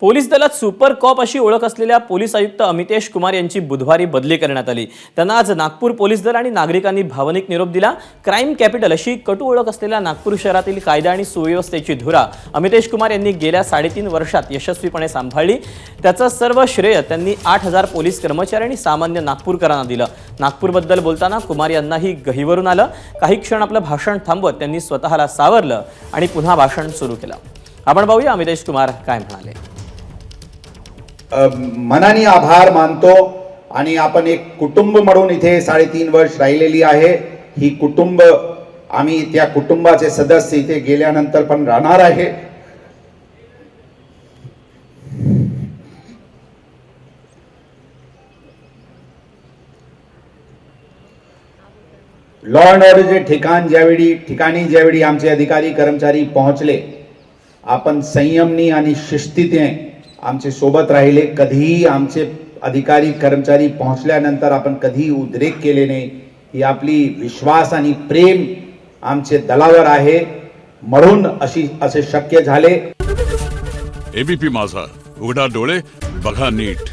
Police दलात super cop अशी ओळख असलेल्या पोलीस आयुक्त अमितेश कुमार यांची बुधवारी बदली करण्यात आली। त्यांना आज नागपूर पोलीस दल आणि नागरिकांनी भावनिक निरोप दिला। क्राईम कॅपिटल अशी कटू ओळख असलेल्या नागपूर शहरातील कायदा आणि सुव्यवस्थेची धुरा अमितेश कुमार यांनी गेल्या 3.5 वर्षात यशस्वीपणे सांभाळली। त्याचं सर्व श्रेय त्यांनी 8000 पोलीस कर्मचारी आणि सामान्य नागपूरकरांना दिलं। नागपूरबद्दल बोलताना कुमार यांनाही गहिवरून आलं। काही क्षण आपलं भाषण थांबवत त्यांनी स्वतःला सावरलं आणि पुन्हा भाषण सुरू केलं। आपण पाहूया अमितेश कुमार काय म्हणाले। मनाने आभार मानतो आणि आपण एक कुटुंब म्हणून इथे 3.5 वर्ष राहिलेली आहे। ही कुटुंब आम्ही त्या कुटुंबाचे सदस्य इथे गेल्यानंतर पण राहणार आहे। लॉ अँड ऑर्डरचे ठिकाणी ज्यावेळी आमचे अधिकारी कर्मचारी पोहोचले, आपण संयमनी आणि शिस्तीने आमचे सोबत राहिले। कधीही आमचे अधिकारी कर्मचारी पोहोचल्यानंतर आपण कधीही उद्रेक केले नाही। ही आपली विश्वास आणि प्रेम आमचे दलावर आहे, म्हणून असे शक्य झाले। एबीपी माझा, उघडा डोळे बघा नीट।